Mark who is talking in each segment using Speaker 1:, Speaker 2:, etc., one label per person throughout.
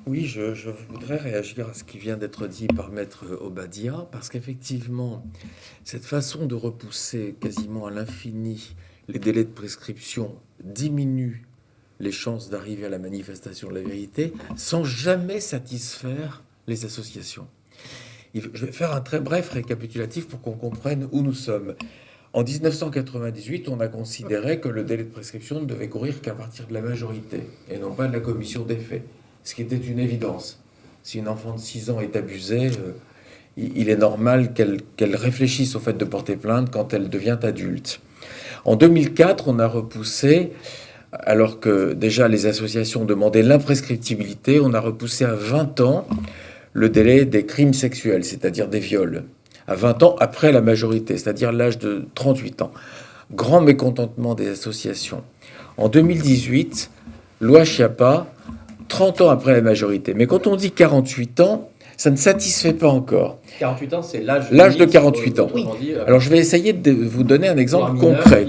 Speaker 1: Oui, je voudrais réagir à ce qui vient d'être dit par Maître Obadia, parce qu'effectivement, cette façon de repousser quasiment à l'infini les délais de prescription diminue les chances d'arriver à la manifestation de la vérité sans jamais satisfaire les associations. Je vais faire un très bref récapitulatif pour qu'on comprenne où nous sommes. En 1998, on a considéré que le délai de prescription ne devait courir qu'à partir de la majorité et non pas de la commission des faits, ce qui était une évidence. Si une enfant de 6 ans est abusée, il est normal qu'elle réfléchisse au fait de porter plainte quand elle devient adulte. En 2004, on a repoussé, alors que déjà les associations demandaient l'imprescriptibilité, on a repoussé à 20 ans le délai des crimes sexuels, c'est-à-dire des viols, à 20 ans après la majorité, c'est-à-dire l'âge de 38 ans. Grand mécontentement des associations. En 2018, loi Schiappa, 30 ans après la majorité. Mais quand on dit 48 ans, ça ne satisfait pas encore.
Speaker 2: 48 ans, c'est l'âge
Speaker 1: de 48 ans.
Speaker 2: Dit,
Speaker 1: alors je vais essayer de vous donner un exemple concret.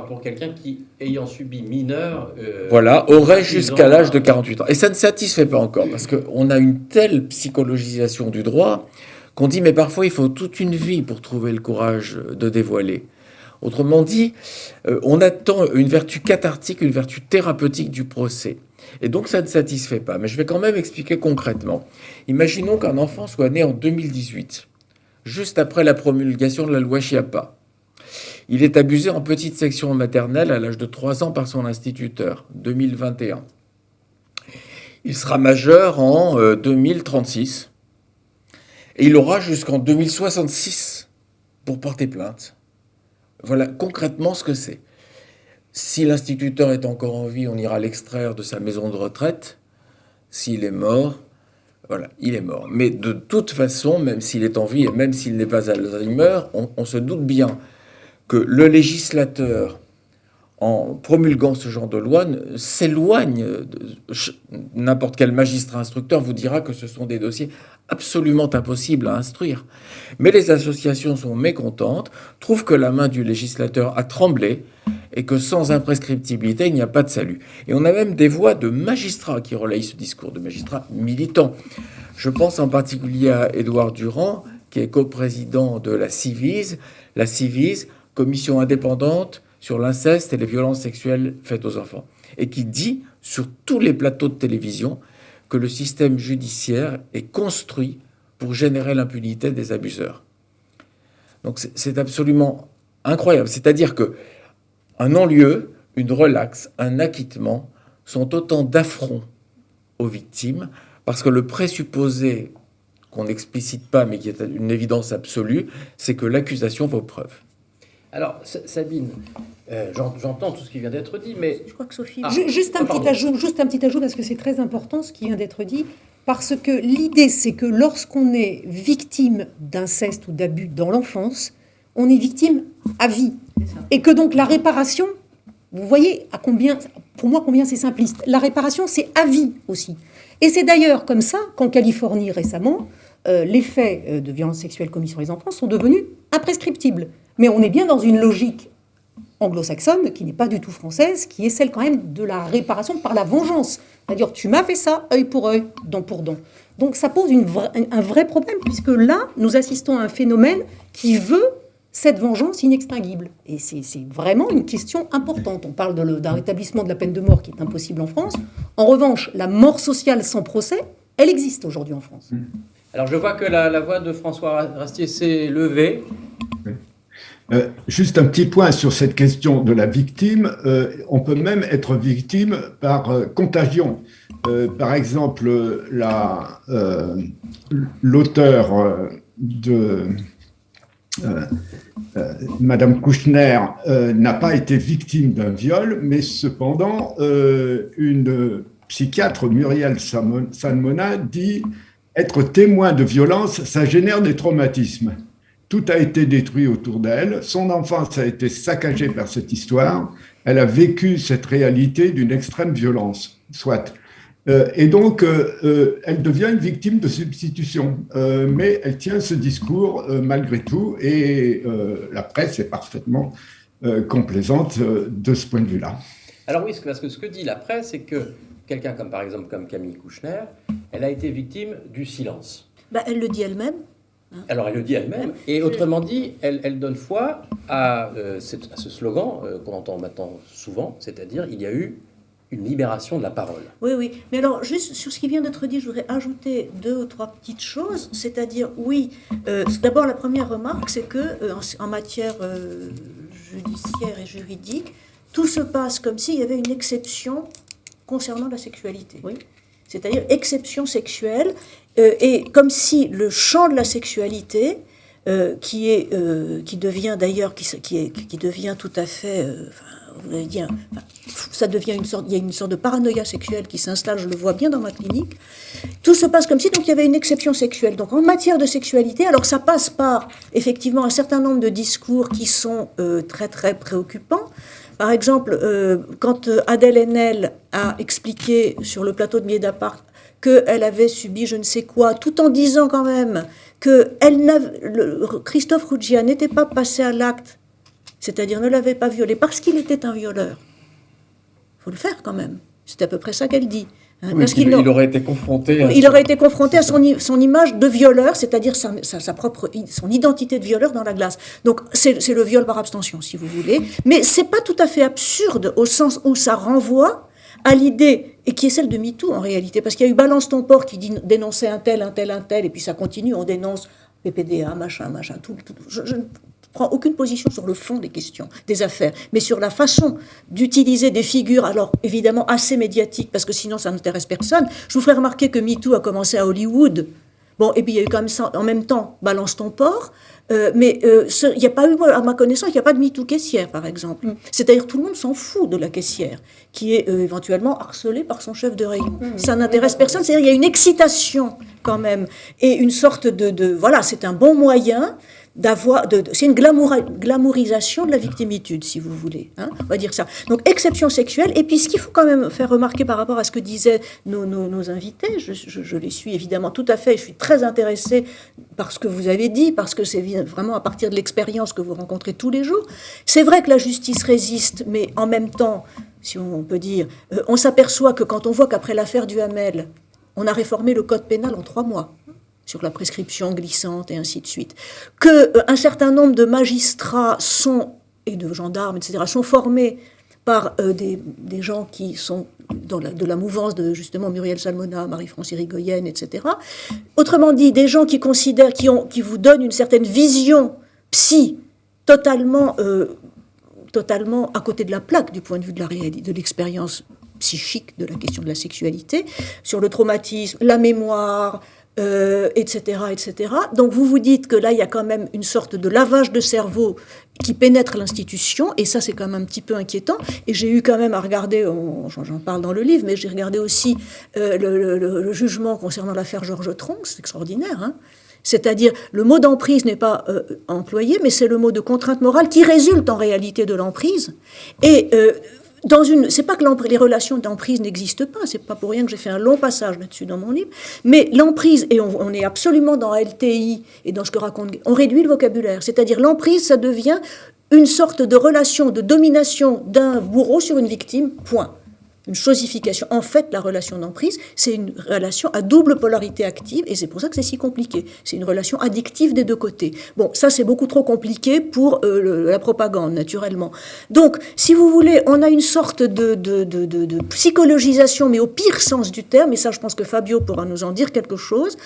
Speaker 2: Pour quelqu'un qui, ayant subi mineur...
Speaker 1: voilà, aurait jusqu'à l'âge de 48 ans. Et ça ne satisfait pas encore, parce qu'on a une telle psychologisation du droit qu'on dit, mais parfois il faut toute une vie pour trouver le courage de dévoiler. Autrement dit, on attend une vertu cathartique, une vertu thérapeutique du procès. Et donc ça ne satisfait pas. Mais je vais quand même expliquer concrètement. Imaginons qu'un enfant soit né en 2018, juste après la promulgation de la loi Schiappa. Il est abusé en petite section maternelle à l'âge de 3 ans par son instituteur, 2021. Il sera majeur en 2036. Et il aura jusqu'en 2066 pour porter plainte. Voilà concrètement ce que c'est. Si l'instituteur est encore en vie, on ira l'extraire de sa maison de retraite. S'il est mort, voilà, il est mort. Mais de toute façon, même s'il est en vie et même s'il n'est pas Alzheimer, on se doute bien que le législateur, en promulguant ce genre de loi, s'éloigne. N'importe quel magistrat instructeur vous dira que ce sont des dossiers absolument impossibles à instruire. Mais les associations sont mécontentes, trouvent que la main du législateur a tremblé et que sans imprescriptibilité, il n'y a pas de salut. Et on a même des voix de magistrats qui relayent ce discours, de magistrats militants. Je pense en particulier à Édouard Durand, qui est coprésident de la CIVIS, commission indépendante sur l'inceste et les violences sexuelles faites aux enfants, et qui dit sur tous les plateaux de télévision que le système judiciaire est construit pour générer l'impunité des abuseurs. Donc c'est absolument incroyable. C'est-à-dire que un non-lieu, une relaxe, un acquittement sont autant d'affronts aux victimes, parce que le présupposé qu'on n'explicite pas, mais qui est une évidence absolue, c'est que l'accusation vaut preuve.
Speaker 2: Alors, Sabine, j'entends tout ce qui vient d'être dit, mais...
Speaker 3: Je crois que Sophie... Juste un petit ajout, parce que c'est très important ce qui vient d'être dit, parce que l'idée, c'est que lorsqu'on est victime d'inceste ou d'abus dans l'enfance, on est victime à vie. Et que donc la réparation, vous voyez pour moi combien c'est simpliste. La réparation, c'est à vie aussi. Et c'est d'ailleurs comme ça qu'en Californie récemment, les faits de violences sexuelles commis sur les enfants sont devenus imprescriptibles. Mais on est bien dans une logique anglo-saxonne, qui n'est pas du tout française, qui est celle quand même de la réparation par la vengeance. C'est-à-dire, tu m'as fait ça, œil pour œil, dent pour dent. Donc ça pose un vrai problème, puisque là, nous assistons à un phénomène qui veut cette vengeance inextinguible. Et c'est vraiment une question importante. On parle d'un rétablissement de la peine de mort qui est impossible en France. En revanche, la mort sociale sans procès, elle existe aujourd'hui en France.
Speaker 2: Alors je vois que la voix de François Rastier s'est levée.
Speaker 4: Juste un petit point sur cette question de la victime. On peut même être victime par contagion. Par exemple, l'auteur de Madame Kouchner n'a pas été victime d'un viol, mais cependant, une psychiatre, Muriel Salmona, dit être témoin de violence, ça génère des traumatismes. Tout a été détruit autour d'elle. Son enfance a été saccagée par cette histoire. Elle a vécu cette réalité d'une extrême violence, soit. Et donc, elle devient une victime de substitution. Mais elle tient ce discours malgré tout. Et la presse est parfaitement complaisante de ce point de vue-là.
Speaker 2: Alors oui, parce que ce que dit la presse, c'est que quelqu'un comme par exemple comme Camille Kouchner, elle a été victime du silence.
Speaker 5: Elle le dit elle-même.
Speaker 2: Alors elle le dit elle-même, et autrement dit, elle donne foi à ce slogan qu'on entend maintenant souvent, c'est-à-dire il y a eu une libération de la parole.
Speaker 5: Oui. Mais alors, juste sur ce qui vient d'être dit, je voudrais ajouter 2 ou 3 petites choses. C'est-à-dire, oui, d'abord, la première remarque, c'est que en matière judiciaire et juridique, tout se passe comme s'il y avait une exception concernant la sexualité.
Speaker 3: Oui.
Speaker 5: C'est-à-dire exception sexuelle, et comme si le champ de la sexualité, qui devient d'ailleurs, qui devient tout à fait... vous avez dit, ça devient il y a une sorte de paranoïa sexuelle qui s'installe, je le vois bien dans ma clinique. Tout se passe comme si donc il y avait une exception sexuelle. Donc en matière de sexualité, alors ça passe par effectivement un certain nombre de discours qui sont très très préoccupants. Par exemple, quand Adèle Haenel a expliqué sur le plateau de Mediapart qu'elle avait subi je ne sais quoi, tout en disant quand même que Christophe Ruggia n'était pas passé à l'acte, c'est-à-dire ne l'avait pas violé parce qu'il était un violeur. Il faut le faire quand même. C'est à peu près ça qu'elle dit.
Speaker 1: Oui, parce qu'il aurait été confronté à
Speaker 5: il aurait été confronté à son image de violeur, c'est-à-dire son identité de violeur dans la glace. Donc c'est le viol par abstention, si vous voulez. Mais c'est pas tout à fait absurde au sens où ça renvoie à l'idée, et qui est celle de MeToo en réalité, parce qu'il y a eu Balance ton porc qui dénonçait un tel, et puis ça continue, on dénonce PPDA, machin, tout. Je ne prends aucune position sur le fond des questions, des affaires, mais sur la façon d'utiliser des figures, alors évidemment assez médiatiques, parce que sinon ça n'intéresse personne. Je vous ferai remarquer que MeToo a commencé à Hollywood. Bon, et puis il y a eu quand même ça, en même temps, Balance ton porc, mais il n'y a pas eu, à ma connaissance, il n'y a pas de MeToo caissière, par exemple. C'est-à-dire tout le monde s'en fout de la caissière, qui est éventuellement harcelée par son chef de rayon. Ça n'intéresse personne, c'est-à-dire il y a une excitation quand même, et une sorte voilà, c'est un bon moyen c'est une glamourisation de la victimitude, si vous voulez, hein, on va dire ça. Donc, exception sexuelle, et puis ce qu'il faut quand même faire remarquer par rapport à ce que disaient nos invités, je les suis évidemment tout à fait, je suis très intéressée par ce que vous avez dit, parce que c'est vraiment à partir de l'expérience que vous rencontrez tous les jours. C'est vrai que la justice résiste, mais en même temps, si on peut dire, on s'aperçoit que quand on voit qu'après l'affaire Duhamel, on a réformé le code pénal en 3 mois, sur la prescription glissante et ainsi de suite, qu'un certain nombre de magistrats et de gendarmes, etc., sont formés par des gens qui sont de la mouvance de justement Muriel Salmona, Marie-France Irigoyen, etc. Autrement dit, des gens qui considèrent, qui vous donnent une certaine vision totalement à côté de la plaque du point de vue de la réalité, de l'expérience psychique de la question de la sexualité, sur le traumatisme, la mémoire, etc., etc. Donc vous dites que là, il y a quand même une sorte de lavage de cerveau qui pénètre l'institution, et ça, c'est quand même un petit peu inquiétant. Et j'ai eu quand même à regarder, j'en parle dans le livre, mais j'ai regardé aussi le jugement concernant l'affaire Georges Tronc, c'est extraordinaire, hein. C'est-à-dire, le mot d'emprise n'est pas employé, mais c'est le mot de contrainte morale qui résulte en réalité de l'emprise. Et c'est pas que les relations d'emprise n'existent pas, c'est pas pour rien que j'ai fait un long passage là-dessus dans mon livre, mais l'emprise, et on est absolument dans LTI et dans ce que raconte, on réduit le vocabulaire, c'est-à-dire l'emprise, ça devient une sorte de relation de domination d'un bourreau sur une victime, point. Une chosification. En fait, la relation d'emprise, c'est une relation à double polarité active, et c'est pour ça que c'est si compliqué. C'est une relation addictive des deux côtés. Bon, ça, c'est beaucoup trop compliqué pour la propagande, naturellement. Donc, si vous voulez, on a une sorte de psychologisation, mais au pire sens du terme, et ça, je pense que Fabio pourra nous en dire quelque chose.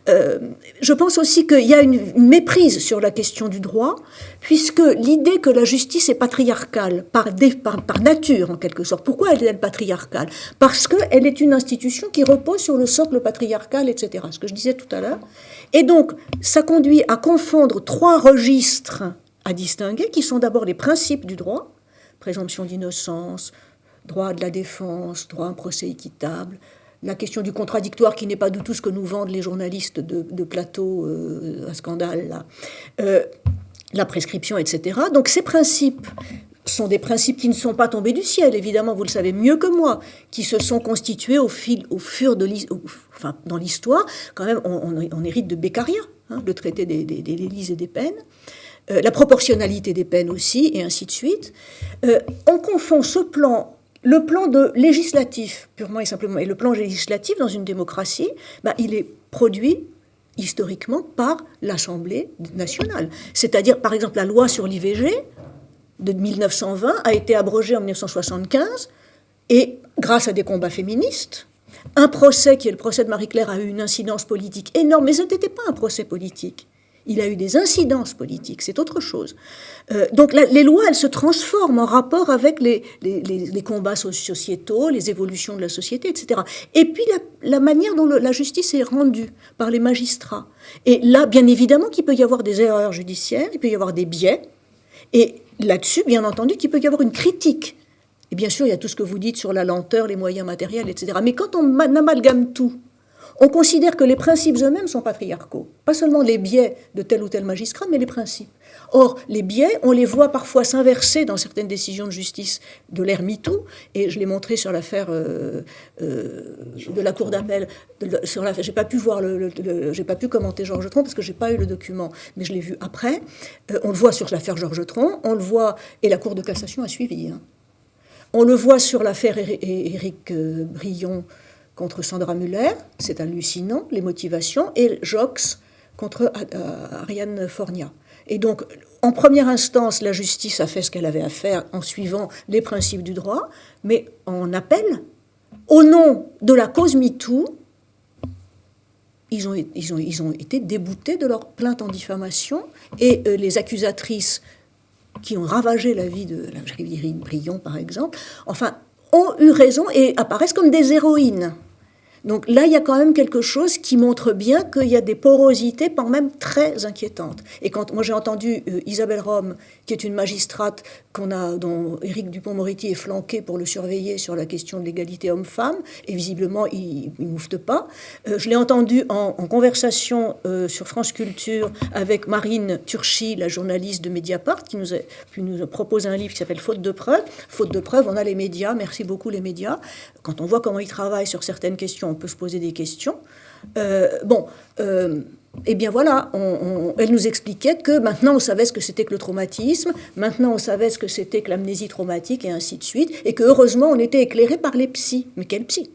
Speaker 5: Je pense aussi qu'il y a une méprise sur la question du droit, puisque l'idée que la justice est patriarcale, par nature, en quelque sorte. Pourquoi elle est patriarcale ? Parce qu'elle est une institution qui repose sur le socle patriarcal, etc. Ce que je disais tout à l'heure. Et donc, ça conduit à confondre 3 registres à distinguer, qui sont d'abord les principes du droit, présomption d'innocence, droit de la défense, droit à un procès équitable, la question du contradictoire, qui n'est pas du tout ce que nous vendent les journalistes de plateau à scandale, là. La prescription, etc. Donc ces principes sont des principes qui ne sont pas tombés du ciel, évidemment, vous le savez mieux que moi, qui se sont constitués au fur de dans l'histoire. Quand même, on hérite de Beccaria, hein, le traité des délits et des peines, la proportionnalité des peines aussi, et ainsi de suite. On confond ce plan le plan de législatif, purement et simplement, et le plan législatif dans une démocratie, il est produit historiquement par l'Assemblée nationale. C'est-à-dire, par exemple, la loi sur l'IVG de 1920 a été abrogée en 1975, et grâce à des combats féministes, un procès, qui est le procès de Marie-Claire, a eu une incidence politique énorme, mais ce n'était pas un procès politique. Il a eu des incidences politiques, c'est autre chose. Donc les lois, elles se transforment en rapport avec les combats sociétaux, les évolutions de la société, etc. Et puis la manière dont la justice est rendue par les magistrats. Et là, bien évidemment qu'il peut y avoir des erreurs judiciaires, il peut y avoir des biais, et là-dessus, bien entendu, qu'il peut y avoir une critique. Et bien sûr, il y a tout ce que vous dites sur la lenteur, les moyens matériels, etc. Mais quand on amalgame tout, on considère que les principes eux-mêmes sont patriarcaux. Pas seulement les biais de tel ou tel magistrat, mais les principes. Or, les biais, on les voit parfois s'inverser dans certaines décisions de justice de l'ère MeToo, et je l'ai montré sur l'affaire de la Cour d'appel. J'ai pas pu voir j'ai pas pu commenter Georges Tron parce que j'ai pas eu le document, mais je l'ai vu après. On le voit sur l'affaire Georges Tron, on le voit, et la Cour de cassation a suivi. Hein. On le voit sur l'affaire Éric Brion contre Sandra Muller, c'est hallucinant, les motivations, et Jox contre Ariane Fornia. Et donc, en première instance, la justice a fait ce qu'elle avait à faire en suivant les principes du droit, mais en appel, au nom de la cause MeToo, ils ont été déboutés de leur plainte en diffamation, et les accusatrices qui ont ravagé la vie de la Brion, par exemple, enfin, ont eu raison et apparaissent comme des héroïnes. Donc là, il y a quand même quelque chose qui montre bien qu'il y a des porosités, quand même très inquiétantes. Et quand moi j'ai entendu Isabelle Rome, qui est une magistrate dont Éric Dupond-Moretti est flanqué pour le surveiller sur la question de l'égalité homme-femme, et visiblement il ne moufte pas. Je l'ai entendu en conversation sur France Culture avec Marine Turchi, la journaliste de Mediapart, qui nous propose un livre qui s'appelle Faute de preuves. Faute de preuves, on a les médias, merci beaucoup les médias. Quand on voit comment ils travaillent sur certaines questions, on peut se poser des questions. Eh bien voilà, elle nous expliquait que maintenant on savait ce que c'était que le traumatisme, maintenant on savait ce que c'était que l'amnésie traumatique et ainsi de suite, et que heureusement on était éclairé par les psys. Mais quels psys ?